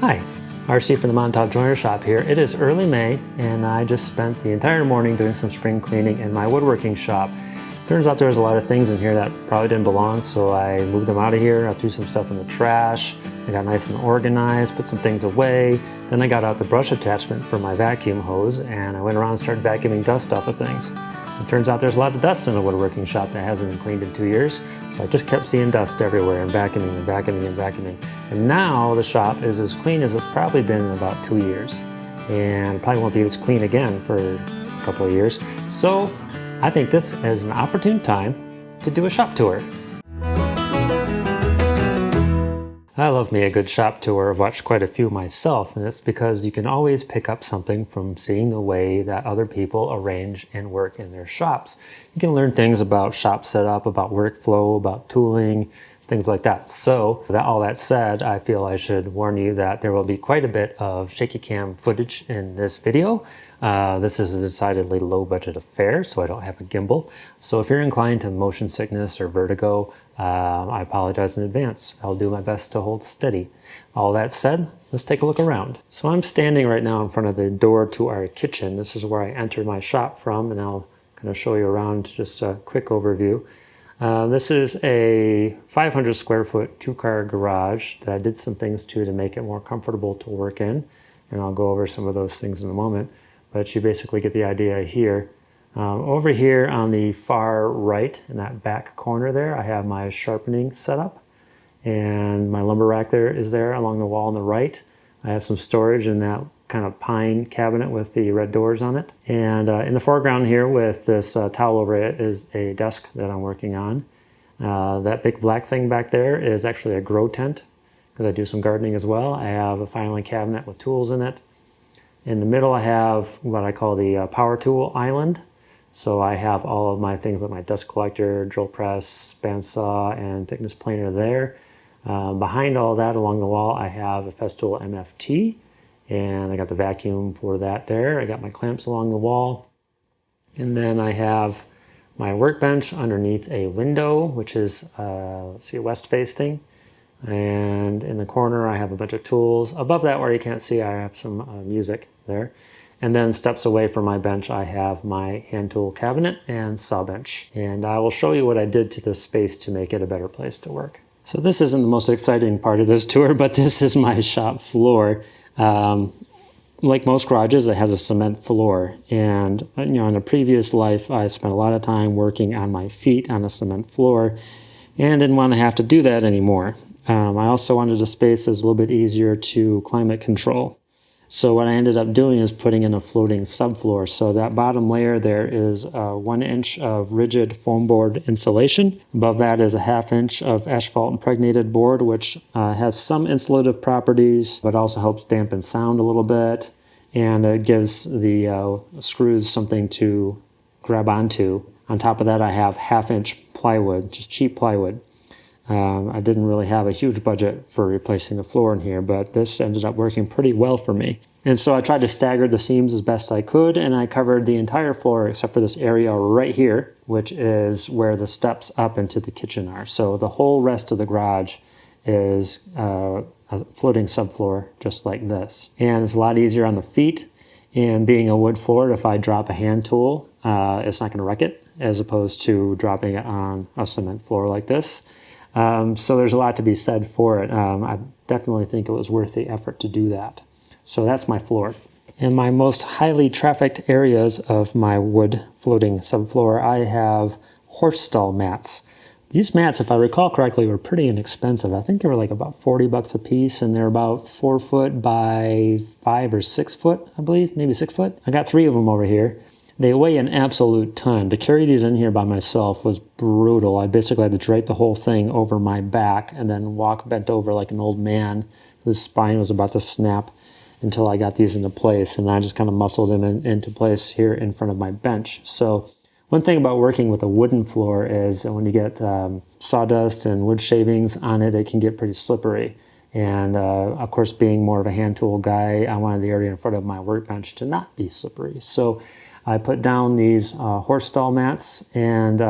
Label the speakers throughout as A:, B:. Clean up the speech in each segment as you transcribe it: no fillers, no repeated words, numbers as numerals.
A: Hi, RC from the Montauk Joiner Shop here. It is early May and I just spent the entire morning doing some spring cleaning in my woodworking shop. Turns out there's a lot of things in here that probably didn't belong, so I moved them out of here. I threw some stuff in the trash. I got nice and organized, put some things away. Then I got out the brush attachment for my vacuum hose and I went around and started vacuuming dust off of things. It turns out there's a lot of dust in the woodworking shop that hasn't been cleaned in 2 years, so I just kept seeing dust everywhere and vacuuming and vacuuming and vacuuming. And now the shop is as clean as it's probably been in about 2 years. And it probably won't be as clean again for a couple of years. So I think this is an opportune time to do a shop tour. I love me a good shop tour. I've watched quite a few myself, and it's because you can always pick up something from seeing the way that other people arrange and work in their shops. You can learn things about shop setup, about workflow, about tooling, things like that. So all that said, I feel I should warn you that there will be quite a bit of shaky cam footage in this video. This is a decidedly low budget affair, so I don't have a gimbal. So if you're inclined to motion sickness or vertigo, I apologize in advance. I'll do my best to hold steady. All that said, let's take a look around. So I'm standing right now in front of the door to our kitchen. This is where I enter my shop from, and I'll kind of show you around just a quick overview. This is a 500 square foot 2-car garage that I did some things to make it more comfortable to work in, and I'll go over some of those things in a moment. But you basically get the idea here. Over here on the far right, in that back corner there, I have my sharpening setup, and my lumber rack there is there along the wall on the right. I have some storage in that kind of pine cabinet with the red doors on it. And in the foreground here with this towel over it is a desk that I'm working on. That big black thing back there is actually a grow tent because I do some gardening as well. I have a filing cabinet with tools in it. In the middle I have what I call the power tool island. So I have all of my things like my dust collector, drill press, bandsaw, and thickness planer there. Behind all that along the wall I have a Festool MFT, and I got the vacuum for that there. I got my clamps along the wall. And then I have my workbench underneath a window, which is, let's see, west facing. And in the corner I have a bunch of tools. Above that, where you can't see, I have some music there. And then steps away from my bench, I have my hand tool cabinet and saw bench. And I will show you what I did to this space to make it a better place to work. So this isn't the most exciting part of this tour, but this is my shop floor. Like most garages, it has a cement floor. And in a previous life, I spent a lot of time working on my feet on a cement floor and didn't want to have to do that anymore. I also wanted a space that's a little bit easier to climate control. So what I ended up doing is putting in a floating subfloor. So that bottom layer there is 1 inch of rigid foam board insulation. Above that is a 1/2 inch of asphalt impregnated board, which has some insulative properties, but also helps dampen sound a little bit. And it gives the screws something to grab onto. On top of that, I have 1/2 inch plywood, just cheap plywood. I didn't really have a huge budget for replacing the floor in here, but this ended up working pretty well for me. And so I tried to stagger the seams as best I could, and I covered the entire floor except for this area right here, which is where the steps up into the kitchen are. So the whole rest of the garage is a floating subfloor just like this. And it's a lot easier on the feet, and being a wood floor, if I drop a hand tool, it's not going to wreck it, as opposed to dropping it on a cement floor like this. So there's a lot to be said for it. I definitely think it was worth the effort to do that. So that's my floor. In my most highly trafficked areas of my wood floating subfloor, I have horse stall mats. These mats, if I recall correctly, were pretty inexpensive. I think they were like about 40 bucks a piece, and they're about 4 foot by 5 or 6 foot, I believe, maybe 6 foot. I got 3 of them over here. They weigh an absolute ton. To carry these in here by myself was brutal. I basically had to drape the whole thing over my back and then walk bent over like an old man whose spine was about to snap until I got these into place. And I just kind of muscled them into place here in front of my bench. So one thing about working with a wooden floor is when you get sawdust and wood shavings on it, it can get pretty slippery. And of course, being more of a hand tool guy, I wanted the area in front of my workbench to not be slippery. So I put down these horse stall mats, and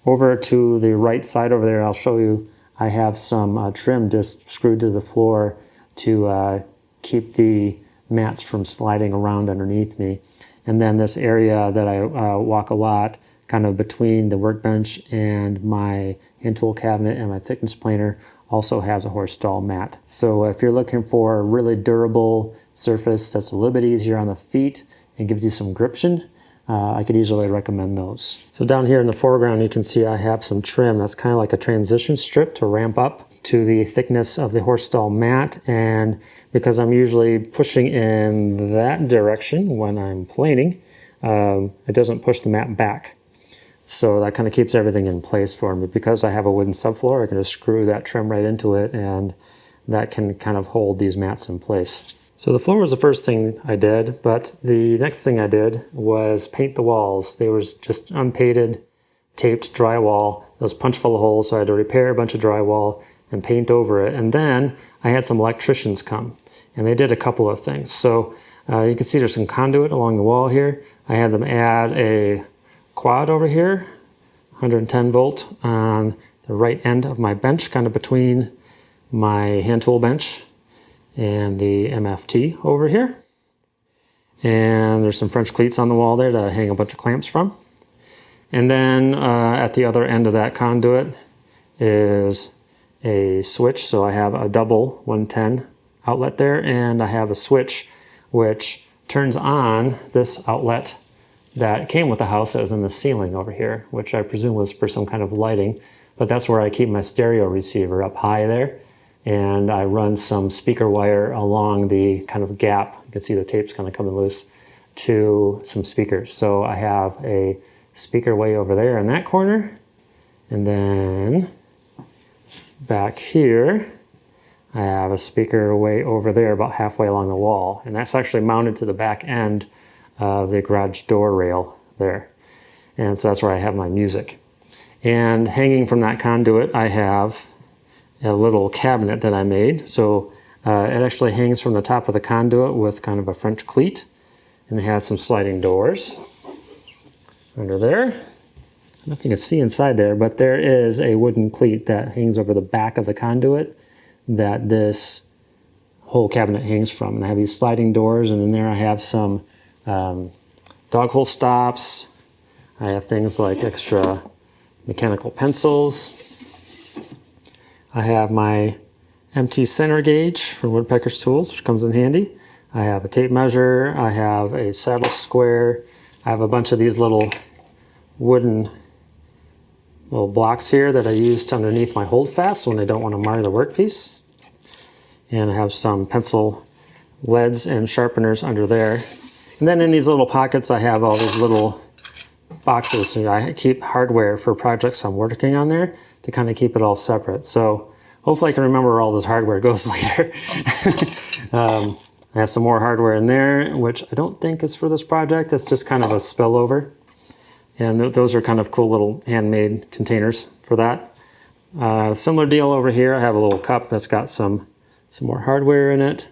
A: over to the right side over there, I'll show you, I have some trim just screwed to the floor to keep the mats from sliding around underneath me. And then this area that I walk a lot, kind of between the workbench and my hand tool cabinet and my thickness planer, also has a horse stall mat. So if you're looking for a really durable surface that's a little bit easier on the feet and gives you some gription, I could easily recommend those. So down here in the foreground, you can see I have some trim that's kind of like a transition strip to ramp up to the thickness of the horse stall mat. And because I'm usually pushing in that direction when I'm planing, it doesn't push the mat back. So that kind of keeps everything in place for me. Because I have a wooden subfloor, I can just screw that trim right into it, and that can kind of hold these mats in place. So the floor was the first thing I did, but the next thing I did was paint the walls. They were just unpainted, taped drywall. It was punched full of holes, so I had to repair a bunch of drywall and paint over it. And then I had some electricians come, and they did a couple of things. So you can see there's some conduit along the wall here. I had them add a quad over here, 110 volt on the right end of my bench, kind of between my hand tool bench and the MFT over here. And there's some French cleats on the wall there that I hang a bunch of clamps from. And then at the other end of that conduit is a switch. So I have a double 110 outlet there, and I have a switch which turns on this outlet that came with the house that was in the ceiling over here, which I presume was for some kind of lighting. But that's where I keep my stereo receiver up high there. And I run some speaker wire along the kind of gap. You can see the tape's kind of coming loose to some speakers. So I have a speaker way over there in that corner. And then back here, I have a speaker way over there about halfway along the wall. And that's actually mounted to the back end of the garage door rail there. And so that's where I have my music. And hanging from that conduit, I have a little cabinet that I made. So it actually hangs from the top of the conduit with kind of a French cleat, and it has some sliding doors under there. I don't know if you can see inside there, but there is a wooden cleat that hangs over the back of the conduit that this whole cabinet hangs from. And I have these sliding doors, and in there I have some dog hole stops. I have things like extra mechanical pencils. I have my empty center gauge for woodpecker's tools, which comes in handy. I have a tape measure. I have a saddle square. I have a bunch of these little wooden blocks here that I use underneath my holdfast when I don't want to mar the workpiece. And I have some pencil leads and sharpeners under there. And then in these little pockets, I have all these little boxes. I keep hardware for projects I'm working on there to kind of keep it all separate. So hopefully I can remember where all this hardware goes later. I have some more hardware in there, which I don't think is for this project. It's just kind of a spillover. And those are kind of cool little handmade containers for that. Similar deal over here. I have a little cup that's got some more hardware in it.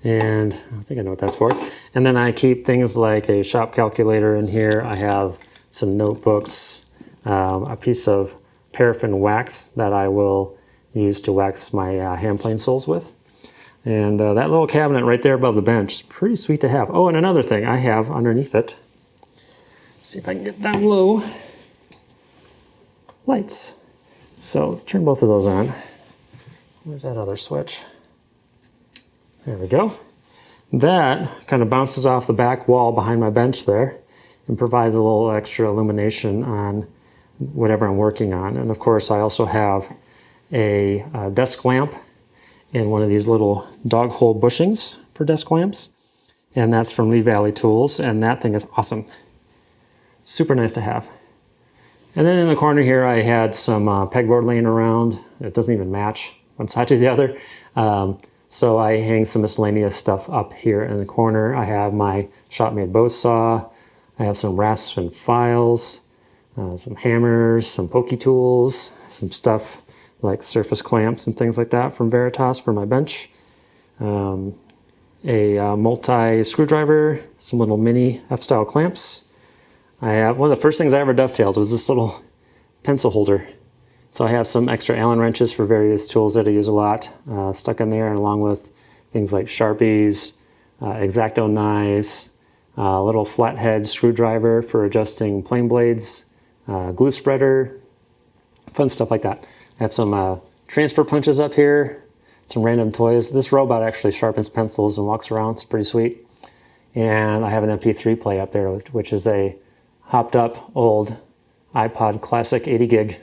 A: And I think I know what that's for. And then I keep things like a shop calculator in here. I have some notebooks, a piece of paraffin wax that I will use to wax my hand plane soles with. And that little cabinet right there above the bench is pretty sweet to have. Oh, and another thing I have underneath it, let's see if I can get down low, lights. So let's turn both of those on. Where's that other switch? There we go. That kind of bounces off the back wall behind my bench there and provides a little extra illumination on whatever I'm working on. And of course, I also have a desk lamp and one of these little dog hole bushings for desk lamps. And that's from Lee Valley Tools, and that thing is awesome. Super nice to have. And then in the corner here, I had some pegboard laying around. It doesn't even match one side to the other. So I hang some miscellaneous stuff up here in the corner. I have my shop-made bow saw. I have some rasps and files, some hammers, some pokey tools, some stuff like surface clamps and things like that from Veritas for my bench. A multi-screwdriver, some little mini F-style clamps. I have one of the first things I ever dovetailed was this little pencil holder. So I have some extra Allen wrenches for various tools that I use a lot stuck in there, and along with things like Sharpies, X-Acto knives, a little flathead screwdriver for adjusting plane blades, glue spreader, fun stuff like that. I have some transfer punches up here, some random toys. This robot actually sharpens pencils and walks around. It's pretty sweet. And I have an MP3 player up there, which is a hopped up old iPod Classic 80 gig,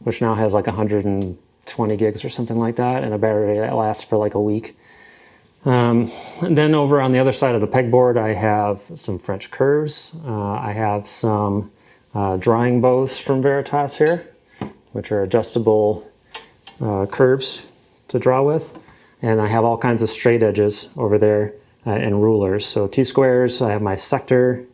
A: which now has like 120 gigs or something like that, and a battery that lasts for like a week. And then over on the other side of the pegboard, I have some French curves. I have some drawing bows from Veritas here, which are adjustable curves to draw with. And I have all kinds of straight edges over there and rulers. So T-squares, I have my sector.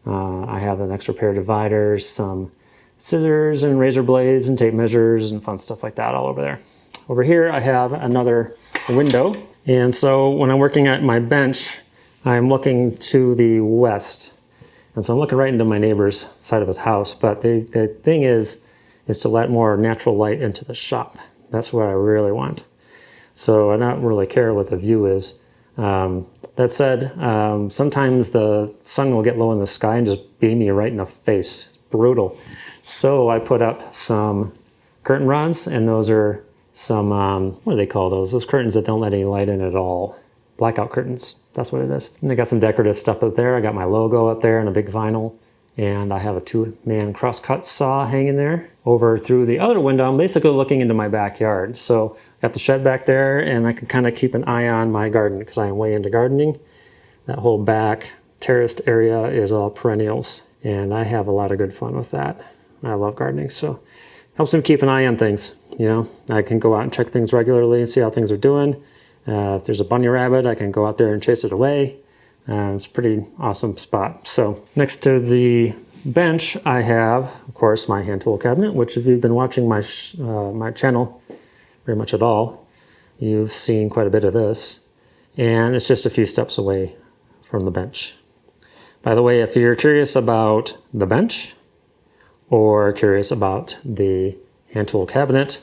A: I have an extra pair of dividers, some scissors and razor blades and tape measures and fun stuff like that all over there. Over here, I have another window. And so when I'm working at my bench, I'm looking to the west. And so I'm looking right into my neighbor's side of his house. But the thing is to let more natural light into the shop. That's what I really want. So I don't really care what the view is. That said, sometimes the sun will get low in the sky and just beam me right in the face. It's brutal. So I put up some curtain rods, and those are some, what do they call those? Those curtains that don't let any light in at all. Blackout curtains, that's what it is. And I got some decorative stuff up there. I got my logo up there in a big vinyl, and I have a 2-man crosscut saw hanging there. Over through the other window, I'm basically looking into my backyard. So I got the shed back there, and I can kind of keep an eye on my garden because I am way into gardening. That whole back terraced area is all perennials, and I have a lot of good fun with that. I love gardening, so helps me keep an eye on things. You know, I can go out and check things regularly and see how things are doing. If there's a bunny rabbit, I can go out there and chase it away. It's a pretty awesome spot. So next to the bench, I have, of course, my hand tool cabinet, which if you've been watching my my channel very much at all, you've seen quite a bit of this. And it's just a few steps away from the bench. By the way, if you're curious about the bench or curious about the hand tool cabinet,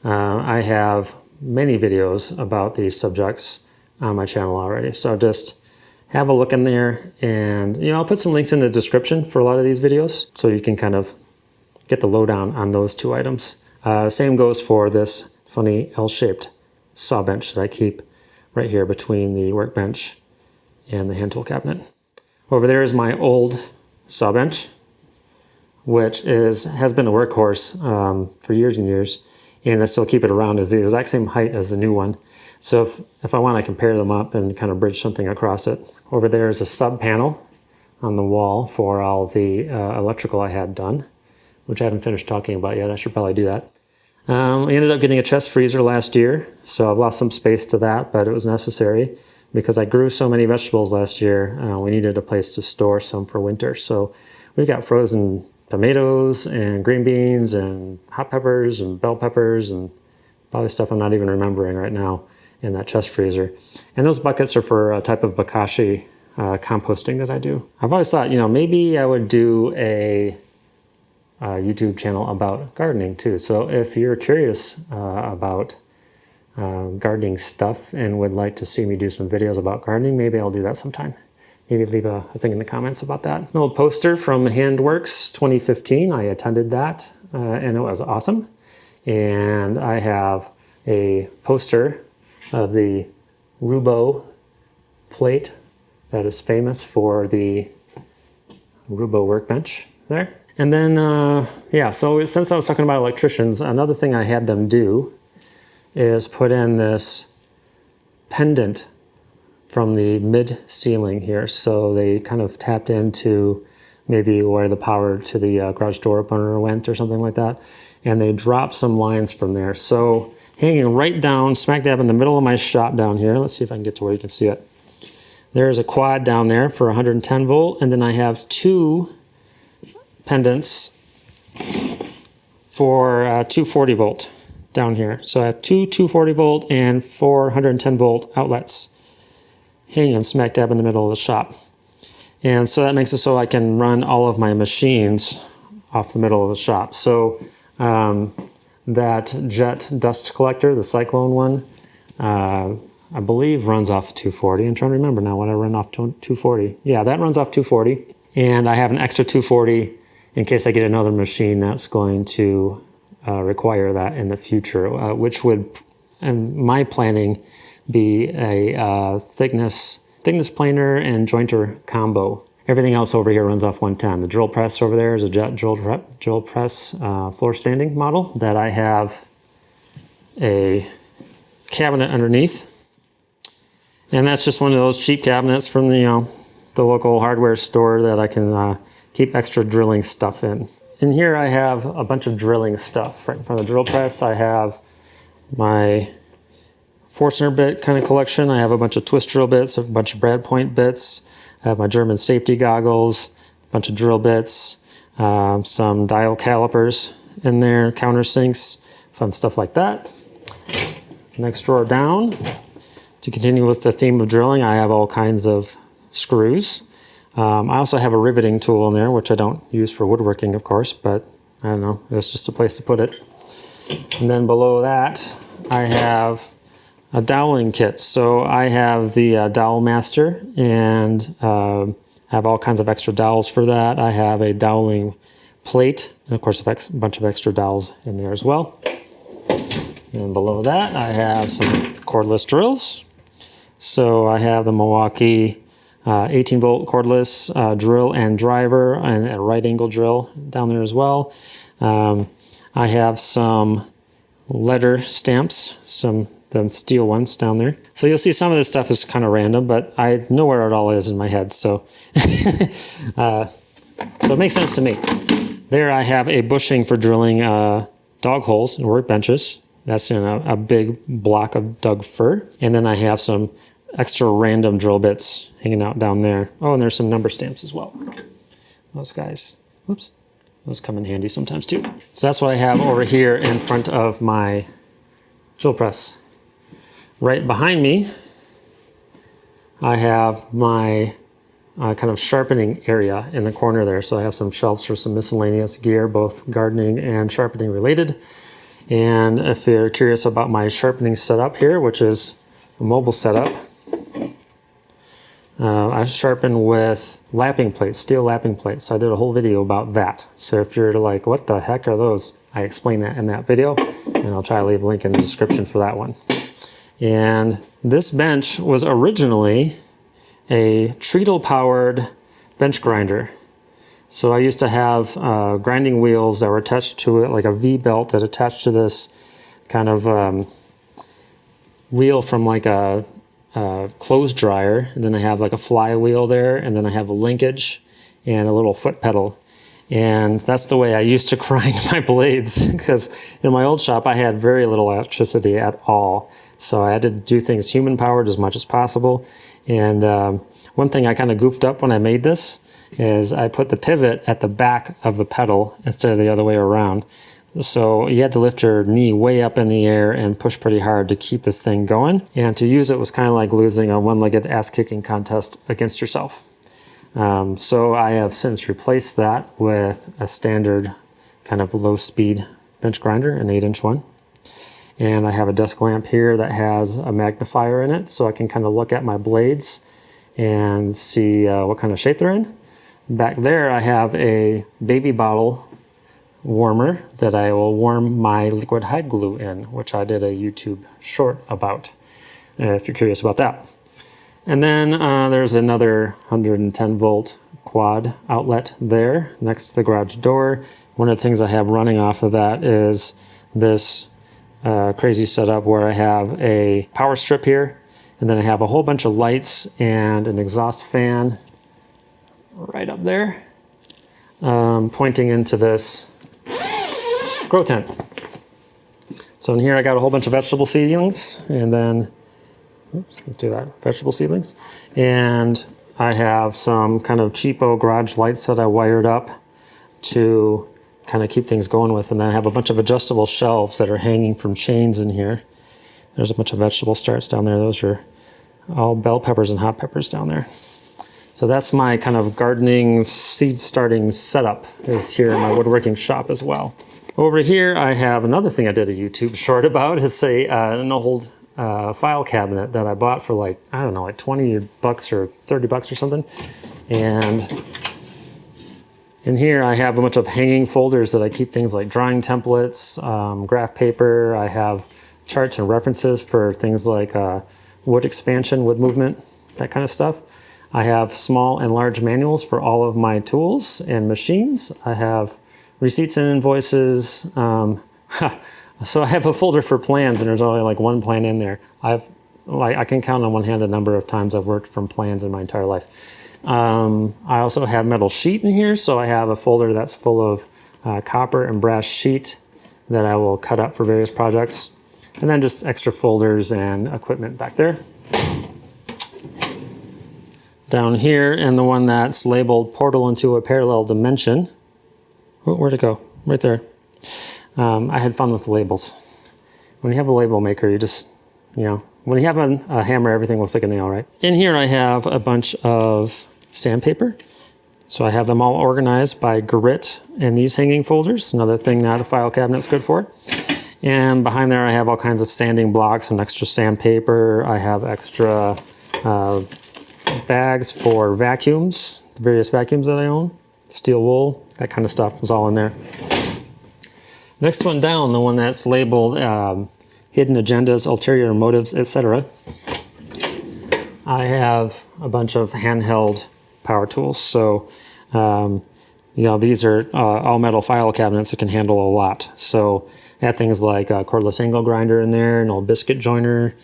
A: I have many videos about these subjects on my channel already. So just have a look in there, and I'll put some links in the description for a lot of these videos so you can kind of get the lowdown on those two items. Same goes for this funny L-shaped saw bench that I keep right here between the workbench and the hand tool cabinet. Over there is my old saw bench, which has been a workhorse for years and years, and I still keep it around. It's the exact same height as the new one. So if I want, I can pair them up and kind of bridge something across it. Over there is a sub panel on the wall for all the electrical I had done, which I haven't finished talking about yet. I should probably do that. We ended up getting a chest freezer last year, so I've lost some space to that, but it was necessary because I grew so many vegetables last year. We needed a place to store some for winter. So we've got frozen tomatoes and green beans and hot peppers and bell peppers and probably stuff I'm not even remembering right now in that chest freezer. And those buckets are for a type of bokashi composting that I do. I've always thought, maybe I would do a YouTube channel about gardening too. So if you're curious about gardening stuff and would like to see me do some videos about gardening, maybe I'll do that sometime. Maybe leave a thing in the comments about that. An old poster from Handworks 2015. I attended that and it was awesome. And I have a poster of the Roubo plate that is famous for the Roubo workbench there. And then, so since I was talking about electricians, another thing I had them do is put in this pendant from the mid-ceiling here. So they kind of tapped into maybe where the power to the garage door opener went or something like that. And they dropped some lines from there. So hanging right down, smack dab in the middle of my shop down here. Let's see if I can get to where you can see it. There's a quad down there for 110 volt. And then I have two pendants for 240 volt down here. So I have two 240 volt and 410 volt outlets hanging smack dab in the middle of the shop. And so that makes it so I can run all of my machines off the middle of the shop. So That jet dust collector, the Cyclone one, I believe runs off 240. I'm trying to remember now when I run off 240. Yeah, that runs off 240. And I have an extra 240 in case I get another machine that's going to require that in the future, which would, in my planning, be a thickness planer and jointer combo. Everything else over here runs off 110. The drill press over there is a jet drill press floor standing model that I have a cabinet underneath. And that's just one of those cheap cabinets from the local hardware store that I can keep extra drilling stuff in. In here I have a bunch of drilling stuff. Right in front of the drill press I have my Forstner bit kind of collection. I have a bunch of twist drill bits, a bunch of brad point bits. I have my German safety goggles, a bunch of drill bits, some dial calipers in there, countersinks, fun stuff like that. Next drawer down, to continue with the theme of drilling, I have all kinds of screws. I also have a riveting tool in there, which I don't use for woodworking, of course, but I don't know, it's just a place to put it. And then below that, I have a doweling kit. So I have the Dowel Master and have all kinds of extra dowels for that. I have a doweling plate, and of course a bunch of extra dowels in there as well. And below that, I have some cordless drills. So I have the Milwaukee 18-volt cordless drill and driver, and a right angle drill down there as well. I have some letter stamps, the steel ones down there. So you'll see some of this stuff is kind of random, but I know where it all is in my head, so so it makes sense to me. There I have a bushing for drilling dog holes and workbenches. That's in a big block of dug fir. And then I have some extra random drill bits hanging out down there. Oh, and there's some number stamps as well. Those guys, whoops, those come in handy sometimes too. So that's what I have over here in front of my drill press. Right behind me, I have my kind of sharpening area in the corner there. So I have some shelves for some miscellaneous gear, both gardening and sharpening related. And if you're curious about my sharpening setup here, which is a mobile setup, I sharpen with lapping plates, steel lapping plates. I did a whole video about that. So if you're like, what the heck are those? I explain that in that video, and I'll try to leave a link in the description for that one. And this bench was originally a treadle powered bench grinder. So I used to have grinding wheels that were attached to it, like a V-belt that attached to this kind of wheel from like a clothes dryer. And then I have like a flywheel there, and then I have a linkage and a little foot pedal. And that's the way I used to grind my blades, because in my old shop I had very little electricity at all. So I had to do things human powered as much as possible. And one thing I kind of goofed up when I made this is I put the pivot at the back of the pedal instead of the other way around. So you had to lift your knee way up in the air and push pretty hard to keep this thing going. And to use it was kind of like losing a one-legged ass-kicking contest against yourself. So I have since replaced that with a standard kind of low-speed bench grinder, an 8-inch one. And I have a desk lamp here that has a magnifier in it, so I can kind of look at my blades and see what kind of shape they're in. Back there I have a baby bottle warmer that I will warm my liquid hide glue in, which I did a YouTube short about, if you're curious about that. And then there's another 110 volt quad outlet there next to the garage door. One of the things I have running off of that is this crazy setup where I have a power strip here, and then I have a whole bunch of lights and an exhaust fan right up there, pointing into this grow tent. So in here I got a whole bunch of vegetable seedlings, and then, oops, let's do that, vegetable seedlings. And I have some kind of cheapo garage lights that I wired up to kind of keep things going with. And then I have a bunch of adjustable shelves that are hanging from chains in here. There's a bunch of vegetable starts down there. Those are all bell peppers and hot peppers down there. So that's my kind of gardening seed starting setup, is here in my woodworking shop as well. Over here, I have another thing I did a YouTube short about. It's an old file cabinet that I bought for like, I don't know, like 20 bucks or 30 bucks or something. And in here, I have a bunch of hanging folders that I keep things like drawing templates, graph paper. I have charts and references for things like wood expansion, wood movement, that kind of stuff. I have small and large manuals for all of my tools and machines. I have receipts and invoices. So I have a folder for plans, and there's only like one plan in there. I can count on one hand the number of times I've worked from plans in my entire life. I also have metal sheet in here, so I have a folder that's full of copper and brass sheet that I will cut up for various projects. And then just extra folders and equipment back there. Down here, and the one that's labeled Portal into a Parallel Dimension. Oh, where'd it go? Right there. I had fun with the labels. When you have a label maker, you just, when you have a hammer, everything looks like a nail, right? In here, I have a bunch of sandpaper. So I have them all organized by grit in these hanging folders. Another thing that a file cabinet's good for. And behind there, I have all kinds of sanding blocks and extra sandpaper. I have extra bags for vacuums, the various vacuums that I own, steel wool, that kind of stuff was all in there. Next one down, the one that's labeled hidden agendas, ulterior motives, etc. I have a bunch of handheld power tools. So, these are all metal file cabinets that can handle a lot. So I have things like a cordless angle grinder in there, an old biscuit joiner.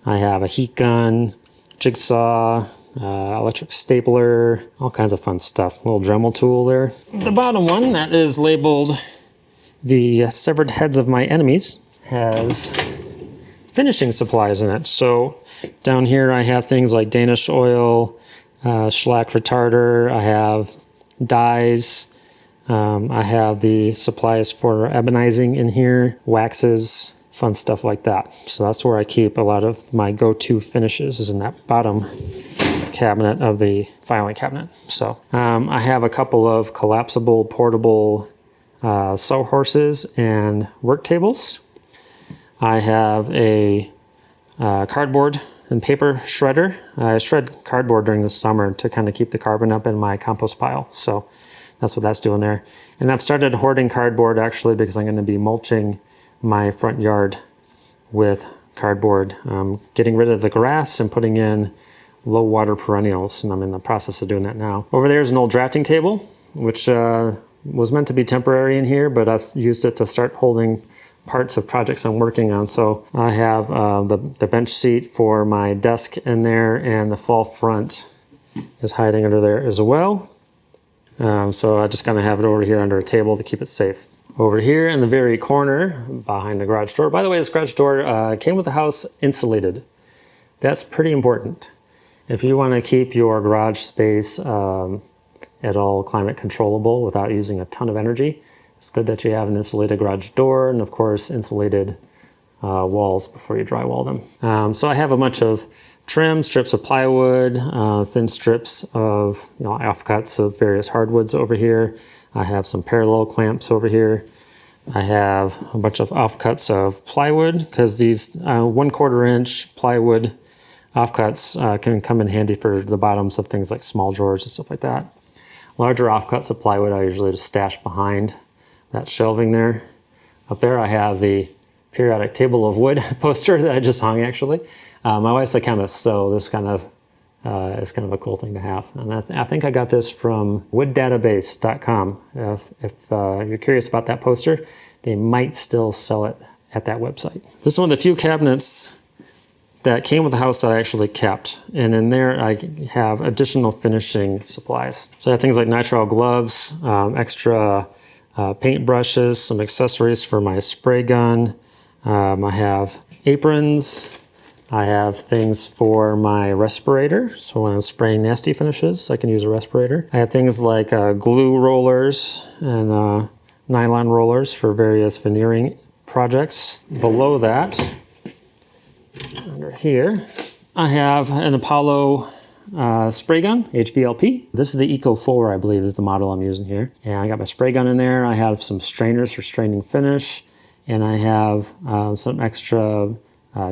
A: I have a heat gun, jigsaw, electric stapler, all kinds of fun stuff. A little Dremel tool there. The bottom one that is labeled the severed heads of my enemies has finishing supplies in it. So down here I have things like Danish oil, shellac retarder, I have dyes, I have the supplies for ebonizing in here, waxes, fun stuff like that. So that's where I keep a lot of my go-to finishes, is in that bottom cabinet of the filing cabinet. So I have a couple of collapsible portable sawhorses and work tables. I have a cardboard and paper shredder. I shred cardboard during the summer to kind of keep the carbon up in my compost pile. So that's what that's doing there. And I've started hoarding cardboard actually because I'm going to be mulching my front yard with cardboard, getting rid of the grass and putting in low water perennials, and I'm in the process of doing that now. Over there is an old drafting table, which was meant to be temporary in here, but I've used it to start holding parts of projects I'm working on. So I have the bench seat for my desk in there, and the fall front is hiding under there as well. So I just kind of have it over here under a table to keep it safe. Over here in the very corner behind the garage door. By the way, this garage door came with the house insulated. That's pretty important. If you want to keep your garage space at all climate controllable without using a ton of energy, it's good that you have an insulated garage door and, of course, insulated walls before you drywall them. So I have a bunch of trim, strips of plywood, thin strips of offcuts of various hardwoods over here. I have some parallel clamps over here. I have a bunch of offcuts of plywood, because these 1/4 inch plywood offcuts can come in handy for the bottoms of things like small drawers and stuff like that. Larger offcuts of plywood I usually just stash behind that shelving there. Up there I have the periodic table of wood poster that I just hung actually. My wife's a chemist, so this kind of is kind of a cool thing to have. And I think I got this from wooddatabase.com. If you're curious about that poster, they might still sell it at that website. This is one of the few cabinets that came with the house that I actually kept. And in there I have additional finishing supplies. So I have things like nitrile gloves, extra paint brushes, some accessories for my spray gun. I have aprons. I have things for my respirator. So when I'm spraying nasty finishes, I can use a respirator. I have things like glue rollers and nylon rollers for various veneering projects. Below that, under here, I have an Apollo spray gun, HVLP. This is the Eco 4, I believe, is the model I'm using here. And I got my spray gun in there. I have some strainers for straining finish. And I have some extra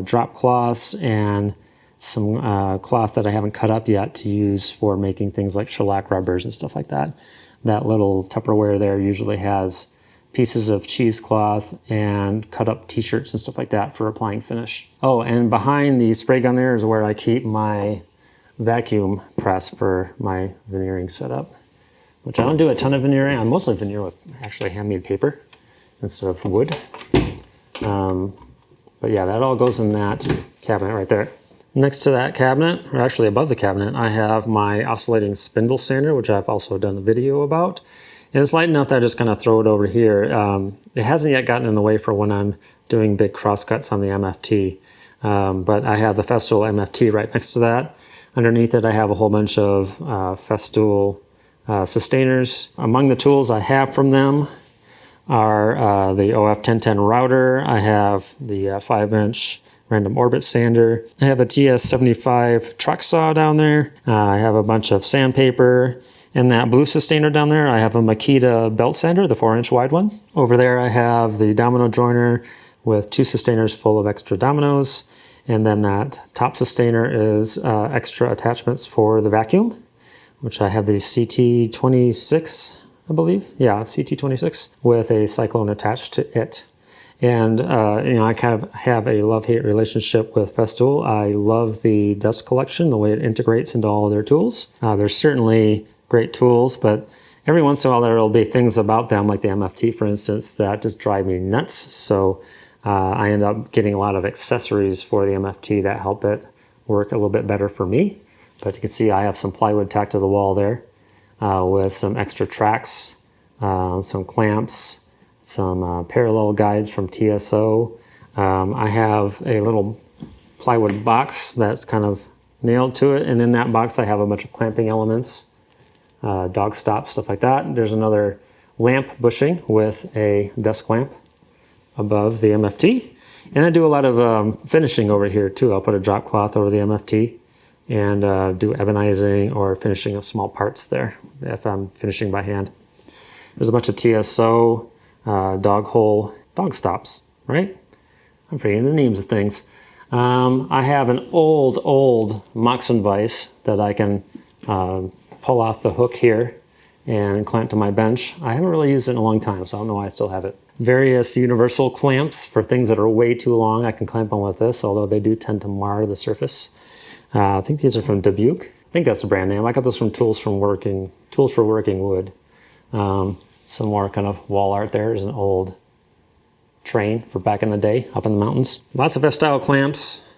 A: drop cloths and some cloth that I haven't cut up yet to use for making things like shellac rubbers and stuff like that. That little Tupperware there usually has pieces of cheesecloth and cut up t-shirts and stuff like that for applying finish. Oh, and behind the spray gun there is where I keep my vacuum press for my veneering setup, which I don't do a ton of veneering. I mostly veneer with actually handmade paper instead of wood. But yeah, that all goes in that cabinet right there. Next to that cabinet, or actually above the cabinet, I have my oscillating spindle sander, which I've also done a video about. And it's light enough that I just kind of throw it over here. It hasn't yet gotten in the way for when I'm doing big crosscuts on the MFT. But I have the Festool MFT right next to that. Underneath it, I have a whole bunch of Festool sustainers. Among the tools I have from them are the OF1010 router. I have the 5-inch random orbit sander. I have a TS75 truck saw down there. I have a bunch of sandpaper. And that blue sustainer down there, I have a Makita belt sander, the 4-inch wide one. Over there, I have the domino joiner with 2 sustainers full of extra dominoes. And then that top sustainer is extra attachments for the vacuum, which I have the CT26, I believe. Yeah, CT26 with a cyclone attached to it. And, I kind of have a love-hate relationship with Festool. I love the dust collection, the way it integrates into all of their tools. There's certainly great tools, but every once in a while there will be things about them, like the MFT, for instance, that just drive me nuts. So I end up getting a lot of accessories for the MFT that help it work a little bit better for me. But you can see I have some plywood tacked to the wall there with some extra tracks, some clamps, some parallel guides from TSO. I have a little plywood box that's kind of nailed to it, and in that box I have a bunch of clamping elements, dog stop, stuff like that. There's another lamp bushing with a desk lamp above the MFT. And I do a lot of finishing over here too. I'll put a drop cloth over the MFT and do ebonizing or finishing of small parts there if I'm finishing by hand. There's a bunch of TSO dog hole dog stops, right? I'm forgetting the names of things. I have an old Moxon vise that I can pull off the hook here and clamp to my bench. I haven't really used it in a long time, so I don't know why I still have it. Various universal clamps for things that are way too long. I can clamp on with this, although they do tend to mar the surface. I think these are from Dubuque. I think that's the brand name. I got those from Tools for Working Wood. Some more kind of wall art there. There's an old train for back in the day up in the mountains. Lots of S-style clamps.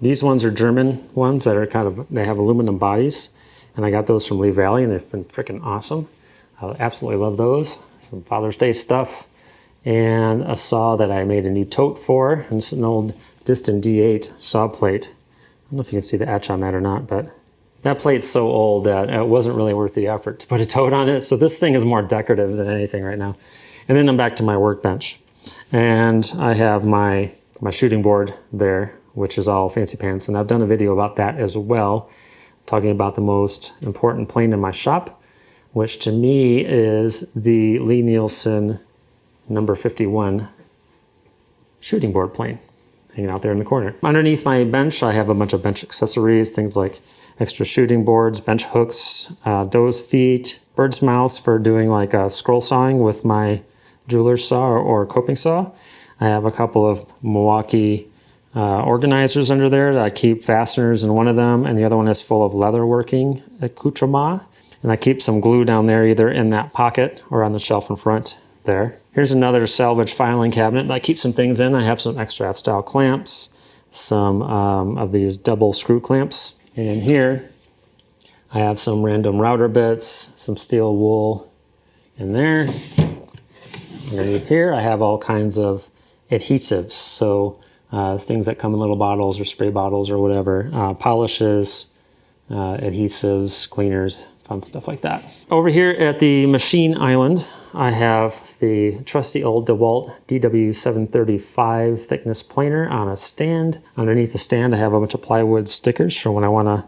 A: These ones are German ones that are they have aluminum bodies. And I got those from Lee Valley, and they've been freaking awesome. I absolutely love those. Some Father's Day stuff. And a saw that I made a new tote for. And it's an old Diston D8 saw plate. I don't know if you can see the etch on that or not, but that plate's so old that it wasn't really worth the effort to put a tote on it. So this thing is more decorative than anything right now. And then I'm back to my workbench. And I have my shooting board there, which is all fancy pants. And I've done a video about that as well, talking about the most important plane in my shop, which to me is the Lee Nielsen number 51 shooting board plane hanging out there in the corner. Underneath my bench, I have a bunch of bench accessories, things like extra shooting boards, bench hooks, doe's feet, bird's mouths for doing like a scroll sawing with my jeweler's saw or coping saw. I have a couple of Milwaukee organizers under there that I keep fasteners in one of them, and the other one is full of leatherworking accoutrement. And I keep some glue down there, either in that pocket or on the shelf in front there. Here's another salvage filing cabinet that I keep some things in. I have some extra F-style clamps, some of these double screw clamps. And in here, I have some random router bits, some steel wool in there. Underneath here, I have all kinds of adhesives. So things that come in little bottles or spray bottles or whatever, polishes, adhesives, cleaners, fun stuff like that. Over here at the machine island, I have the trusty old DeWalt DW735 thickness planer on a stand. Underneath the stand, I have a bunch of plywood stickers for when I want to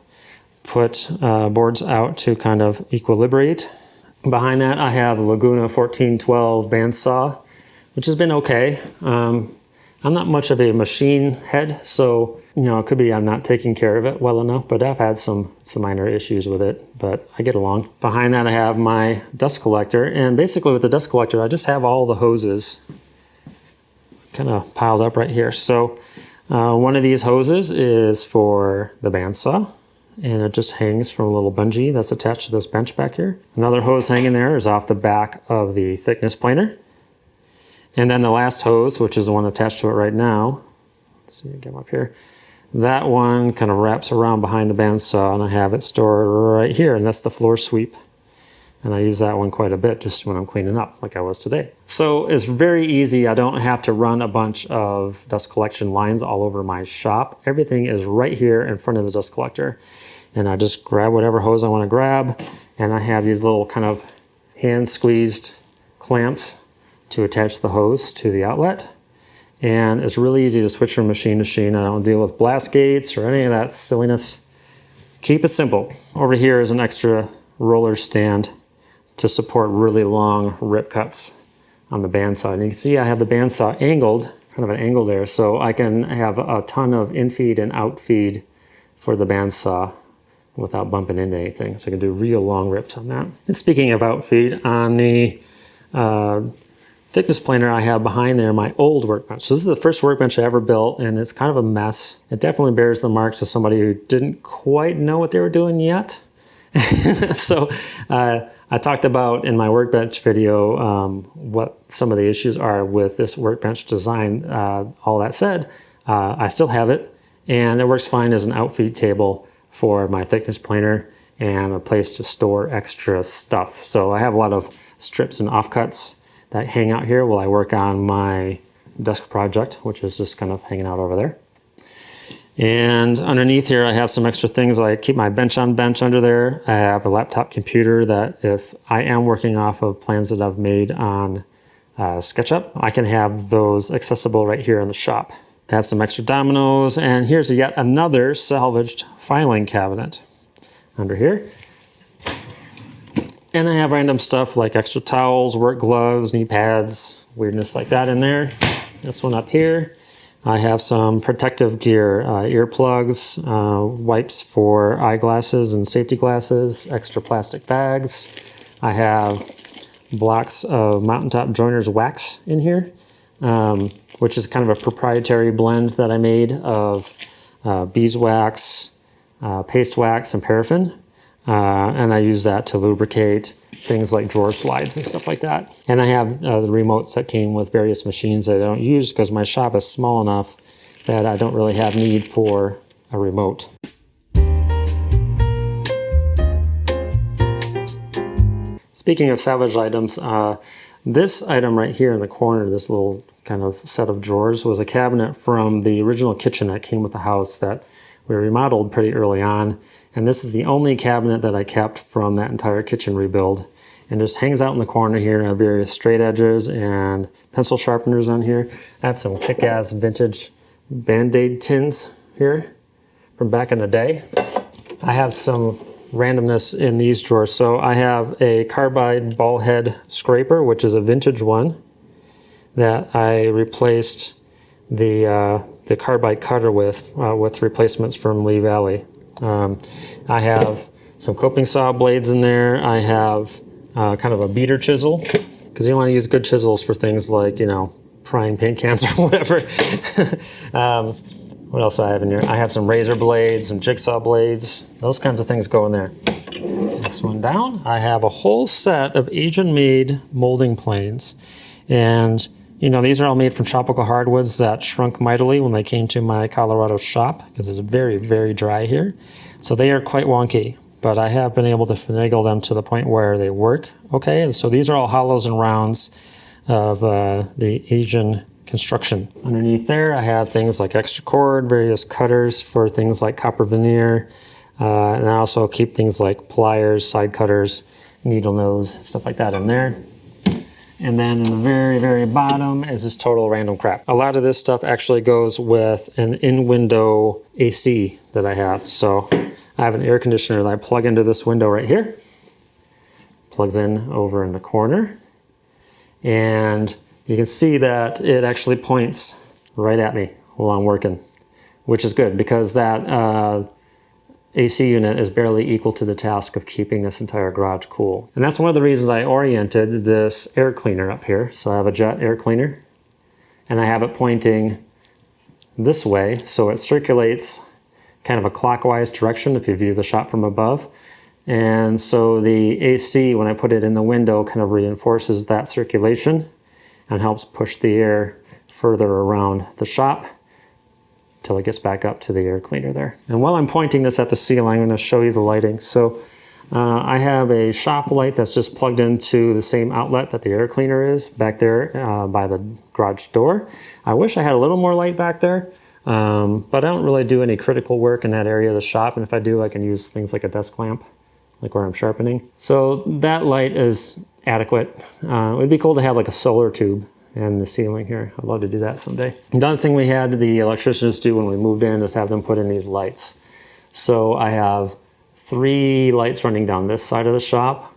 A: put boards out to kind of equilibrate. Behind that, I have a Laguna 1412 bandsaw, which has been okay. I'm not much of a machine head, so it could be I'm not taking care of it well enough, but I've had some minor issues with it, but I get along. Behind that, I have my dust collector, and basically with the dust collector, I just have all the hoses kind of piled up right here. So one of these hoses is for the bandsaw, and it just hangs from a little bungee that's attached to this bench back here. Another hose hanging there is off the back of the thickness planer. And then the last hose, which is the one attached to it right now, let's see, get them up here. That one kind of wraps around behind the bandsaw, and I have it stored right here, and that's the floor sweep. And I use that one quite a bit just when I'm cleaning up, like I was today. So it's very easy. I don't have to run a bunch of dust collection lines all over my shop. Everything is right here in front of the dust collector. And I just grab whatever hose I want to grab, and I have these little kind of hand-squeezed clamps to attach the hose to the outlet. And it's really easy to switch from machine to machine. I don't deal with blast gates or any of that silliness. Keep it simple. Over here is an extra roller stand to support really long rip cuts on the bandsaw. And you can see I have the bandsaw angled, kind of an angle there, so I can have a ton of infeed and outfeed for the bandsaw without bumping into anything. So I can do real long rips on that. And speaking of outfeed, on the thickness planer I have behind there, my old workbench. So this is the first workbench I ever built, and it's kind of a mess. It definitely bears the marks of somebody who didn't quite know what they were doing yet. So I talked about in my workbench video what some of the issues are with this workbench design. All that said, I still have it, and it works fine as an outfeed table for my thickness planer and a place to store extra stuff. So I have a lot of strips and offcuts that hang out here while I work on my desk project, which is just kind of hanging out over there. And underneath here, I have some extra things. I keep my bench on bench under there. I have a laptop computer that if I am working off of plans that I've made on SketchUp, I can have those accessible right here in the shop. I have some extra dominoes, and here's yet another salvaged filing cabinet under here. And I have random stuff like extra towels, work gloves, knee pads, weirdness like that in there. This one up here, I have some protective gear, earplugs, wipes for eyeglasses and safety glasses, extra plastic bags. I have blocks of Mountaintop Joiners wax in here, which is kind of a proprietary blend that I made of beeswax, paste wax, and paraffin. And I use that to lubricate things like drawer slides and stuff like that. And I have the remotes that came with various machines that I don't use because my shop is small enough that I don't really have need for a remote. Speaking of salvaged items, this item right here in the corner, this little kind of set of drawers, was a cabinet from the original kitchen that came with the house that we remodeled pretty early on. And this is the only cabinet that I kept from that entire kitchen rebuild. And just hangs out in the corner here. I have various straight edges and pencil sharpeners on here. I have some kick-ass vintage Band-Aid tins here from back in the day. I have some randomness in these drawers. So I have a carbide ball head scraper, which is a vintage one that I replaced the carbide cutter with replacements from Lee Valley. I have some coping saw blades in there. I have kind of a beater chisel, because you want to use good chisels for things like, prying paint cans or whatever. What else do I have in here? I have some razor blades, some jigsaw blades. Those kinds of things go in there. Next one down, I have a whole set of Asian-made molding planes. And these are all made from tropical hardwoods that shrunk mightily when they came to my Colorado shop, because it's very, very dry here. So they are quite wonky, but I have been able to finagle them to the point where they work okay. And so these are all hollows and rounds of the Asian construction. Underneath there, I have things like extra cord, various cutters for things like copper veneer, and I also keep things like pliers, side cutters, needle nose, stuff like that in there. And then in the very, very bottom is this total random crap. A lot of this stuff actually goes with an in-window AC that I have. So I have an air conditioner that I plug into this window right here. Plugs in over in the corner. And you can see that it actually points right at me while I'm working, which is good because that AC unit is barely equal to the task of keeping this entire garage cool. And that's one of the reasons I oriented this air cleaner up here. So I have a jet air cleaner and I have it pointing this way, so it circulates kind of a clockwise direction if you view the shop from above. And so the AC, when I put it in the window, kind of reinforces that circulation and helps push the air further around the shop until it gets back up to the air cleaner there. And while I'm pointing this at the ceiling, I'm going to show you the lighting. So I have a shop light that's just plugged into the same outlet that the air cleaner is back there by the garage door. I wish I had a little more light back there, but I don't really do any critical work in that area of the shop. And if I do, I can use things like a desk lamp, like where I'm sharpening. So that light is adequate. It would be cool to have like a solar tube in the ceiling here. I'd love to do that someday. Another thing we had the electricians do when we moved in is have them put in these lights. So I have 3 lights running down this side of the shop,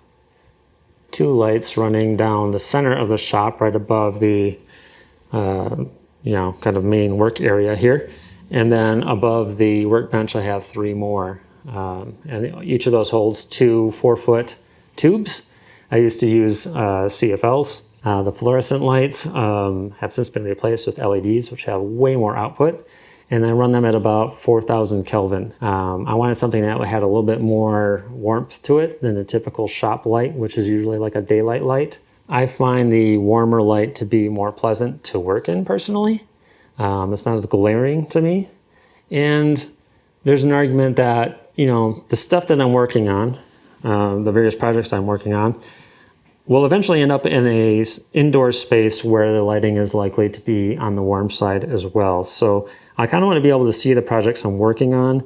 A: 2 lights running down the center of the shop right above the kind of main work area here. And then above the workbench I have 3 more. And each of those holds 2 4-foot tubes. I used to use CFLs. The fluorescent lights have since been replaced with LEDs, which have way more output. And I run them at about 4,000 Kelvin. I wanted something that had a little bit more warmth to it than the typical shop light, which is usually like a daylight light. I find the warmer light to be more pleasant to work in personally. It's not as glaring to me. And there's an argument that, the stuff that I'm working on, the various projects I'm working on, will eventually end up in a indoor space where the lighting is likely to be on the warm side as well. So I kind of want to be able to see the projects I'm working on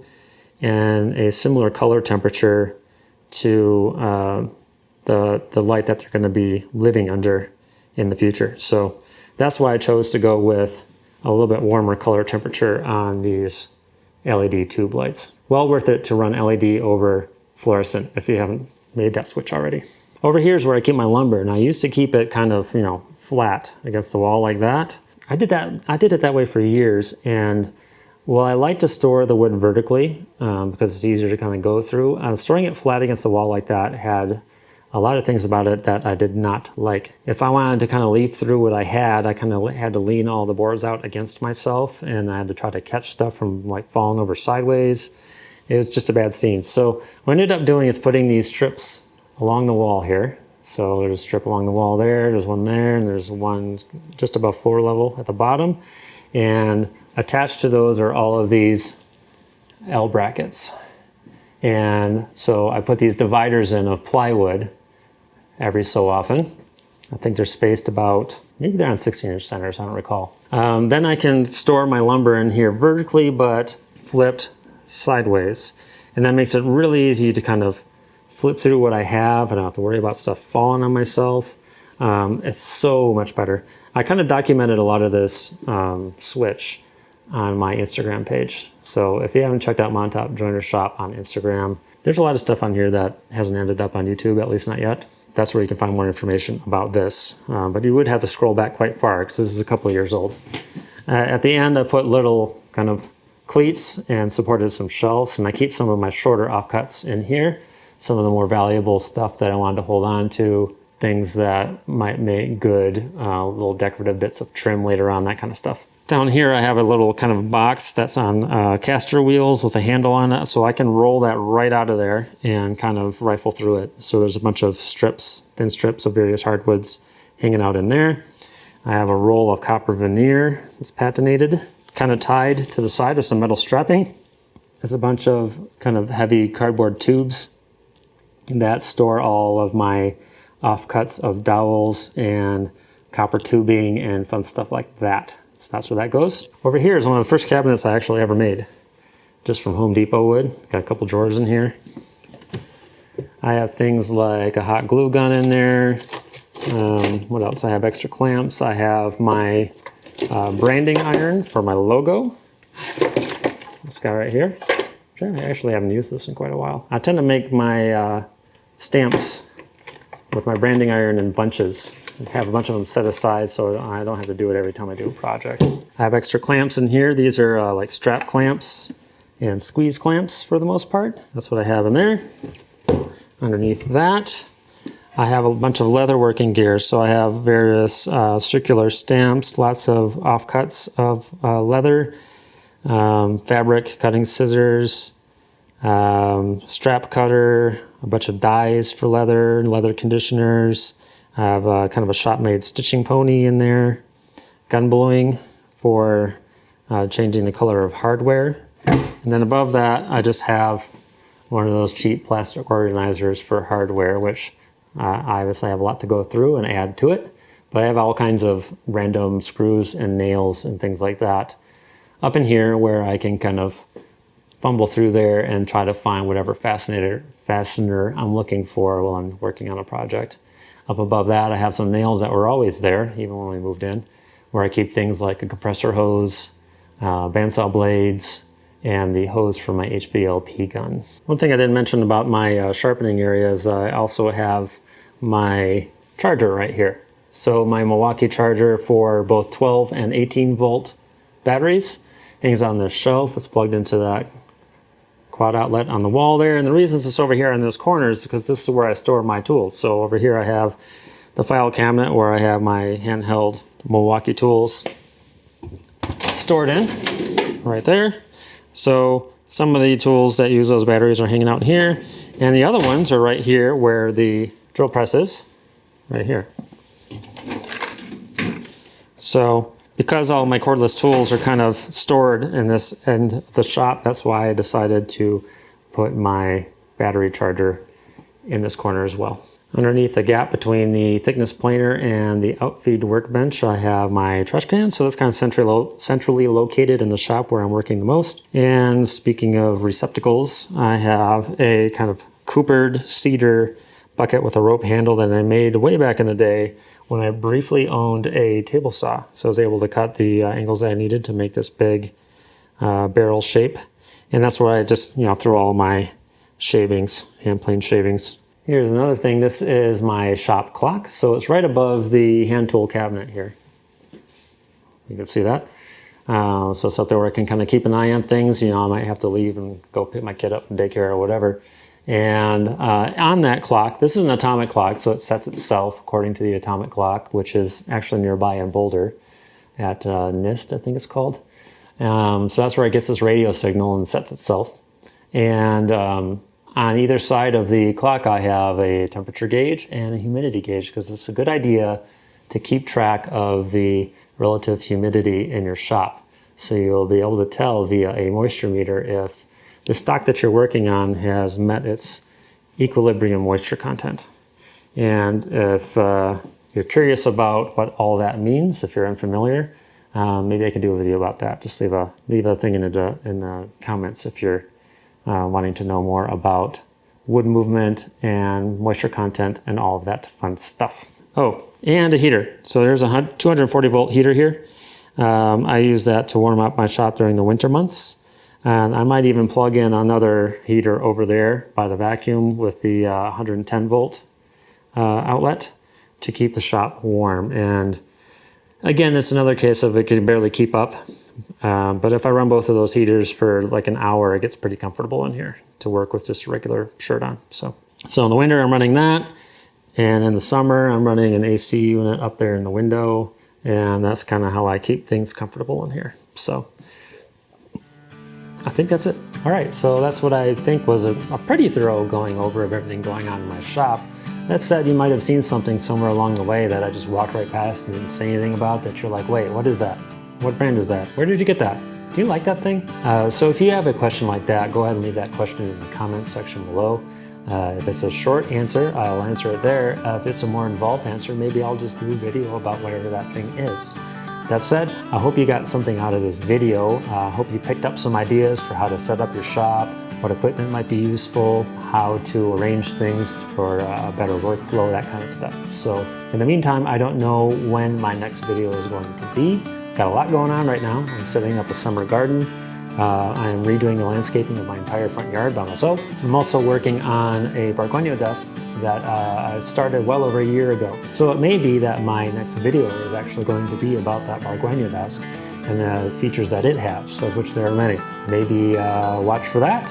A: and a similar color temperature to the light that they're going to be living under in the future. So that's why I chose to go with a little bit warmer color temperature on these LED tube lights. Well worth it to run LED over fluorescent if you haven't made that switch already. Over here is where I keep my lumber, and I used to keep it kind of, flat against the wall like that. I did it that way for years, and well, I like to store the wood vertically because it's easier to kind of go through. Storing it flat against the wall like that had a lot of things about it that I did not like. If I wanted to kind of leaf through what I kind of had to lean all the boards out against myself, and I had to try to catch stuff from like falling over sideways. It was just a bad scene. So what I ended up doing is putting these strips along the wall here. So there's a strip along the wall there's one there, and there's one just above floor level at the bottom. And attached to those are all of these L brackets. And so I put these dividers in of plywood every so often. I think they're spaced about, maybe they're on 16-inch centers, I don't recall. Then I can store my lumber in here vertically, but flipped sideways. And that makes it really easy to kind of flip through what I have. I don't have to worry about stuff falling on myself. It's so much better. I kind of documented a lot of this switch on my Instagram page. So if you haven't checked out Montop Joiner Shop on Instagram, there's a lot of stuff on here that hasn't ended up on YouTube, at least not yet. That's where you can find more information about this. But you would have to scroll back quite far because this is a couple of years old. At the end, I put little kind of cleats and supported some shelves, and I keep some of my shorter offcuts in here. Some of the more valuable stuff that I wanted to hold on to, things that might make good little decorative bits of trim later on, that kind of stuff. Down here I have a little kind of box that's on caster wheels with a handle on it, so I can roll that right out of there and kind of rifle through it. So there's a bunch of strips, thin strips of various hardwoods hanging out in there. I have a roll of copper veneer that's patinated, kind of tied to the side with some metal strapping. There's a bunch of kind of heavy cardboard tubes that store all of my offcuts of dowels and copper tubing and fun stuff like that. So that's where that goes. Over here is one of the first cabinets I actually ever made, just from Home Depot wood. Got a couple drawers in here. I have things like a hot glue gun in there. What else? I have extra clamps. I have my branding iron for my logo. This guy right here. I actually haven't used this in quite a while. I tend to make my stamps with my branding iron in bunches. I have a bunch of them set aside so I don't have to do it every time I do a project. I have extra clamps in here. These are like strap clamps and squeeze clamps for the most part. That's what I have in there. Underneath that, I have a bunch of leather working gear. So I have various circular stamps, lots of offcuts of leather, fabric cutting scissors, strap cutter, a bunch of dies for leather conditioners. I have kind of a shop-made stitching pony in there, gun blowing for changing the color of hardware. And then above that, I just have one of those cheap plastic organizers for hardware, which I obviously have a lot to go through and add to it. But I have all kinds of random screws and nails and things like that up in here where I can kind of fumble through there and try to find whatever fastener I'm looking for while I'm working on a project. Up above that, I have some nails that were always there, even when we moved in, where I keep things like a compressor hose, bandsaw blades, and the hose for my HVLP gun. One thing I didn't mention about my sharpening area is I also have my charger right here. So my Milwaukee charger for both 12 and 18 volt batteries hangs on this shelf. It's plugged into that quad outlet on the wall there. And the reason it's over here in this corner is because this is where I store my tools. So over here I have the file cabinet where I have my handheld Milwaukee tools stored in right there. So some of the tools that use those batteries are hanging out here, and the other ones are right here where the drill press is, right here. So because all my cordless tools are kind of stored in this end of the shop, that's why I decided to put my battery charger in this corner as well. Underneath the gap between the thickness planer and the outfeed workbench, I have my trash can. So that's kind of centrally located in the shop where I'm working the most. And speaking of receptacles, I have a kind of coopered cedar bucket with a rope handle that I made way back in the day when I briefly owned a table saw. So I was able to cut the angles that I needed to make this big barrel shape. And that's where I just, throw all my shavings, hand plane shavings. Here's another thing. This is my shop clock. So it's right above the hand tool cabinet here. You can see that. So it's up there where I can kind of keep an eye on things. I might have to leave and go pick my kid up from daycare or whatever. And on that clock, this is an atomic clock, so it sets itself according to the atomic clock, which is actually nearby in Boulder at NIST, I think it's called. So that's where it gets this radio signal and sets itself. And on either side of the clock, I have a temperature gauge and a humidity gauge because it's a good idea to keep track of the relative humidity in your shop. So you'll be able to tell via a moisture meter if the stock that you're working on has met its equilibrium moisture content. And if you're curious about what all that means, if you're unfamiliar, maybe I can do a video about that. Just leave a thing in the comments if you're wanting to know more about wood movement and moisture content and all of that fun stuff. Oh, and a heater. So there's a 240 volt heater here. I use that to warm up my shop during the winter months. And I might even plug in another heater over there by the vacuum with the 110 volt outlet to keep the shop warm. And again, it's another case of it can barely keep up. But if I run both of those heaters for like an hour, it gets pretty comfortable in here to work with just a regular shirt on. So in the winter, I'm running that. And in the summer, I'm running an AC unit up there in the window. And that's kind of how I keep things comfortable in here. So I think that's it. All right, so that's what I think was a pretty thorough going over of everything going on in my shop. That said, you might have seen something somewhere along the way that I just walked right past and didn't say anything about that you're like, wait, what is that? What brand is that? Where did you get that? Do you like that thing? So if you have a question like that, go ahead and leave that question in the comments section below. If it's a short answer, I'll answer it there. If it's a more involved answer, maybe I'll just do a video about whatever that thing is. That said, I hope you got something out of this video. I hope you picked up some ideas for how to set up your shop, what equipment might be useful, how to arrange things for a better workflow, that kind of stuff. So in the meantime, I don't know when my next video is going to be. Got a lot going on right now. I'm setting up a summer garden I am redoing the landscaping of my entire front yard by myself. I'm also working on a bargueno desk that I started well over a year ago. So it may be that my next video is actually going to be about that bargueno desk and the features that it has, of which there are many. Maybe watch for that.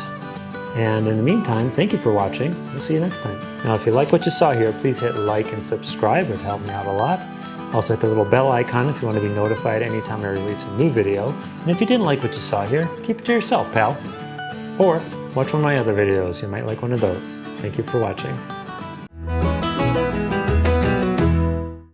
A: And in the meantime, thank you for watching. We'll see you next time. Now, if you like what you saw here, please hit like and subscribe. It would help me out a lot. Also hit the little bell icon if you want to be notified anytime I release a new video. And if you didn't like what you saw here, keep it to yourself, pal. Or watch one of my other videos. You might like one of those. Thank you for watching.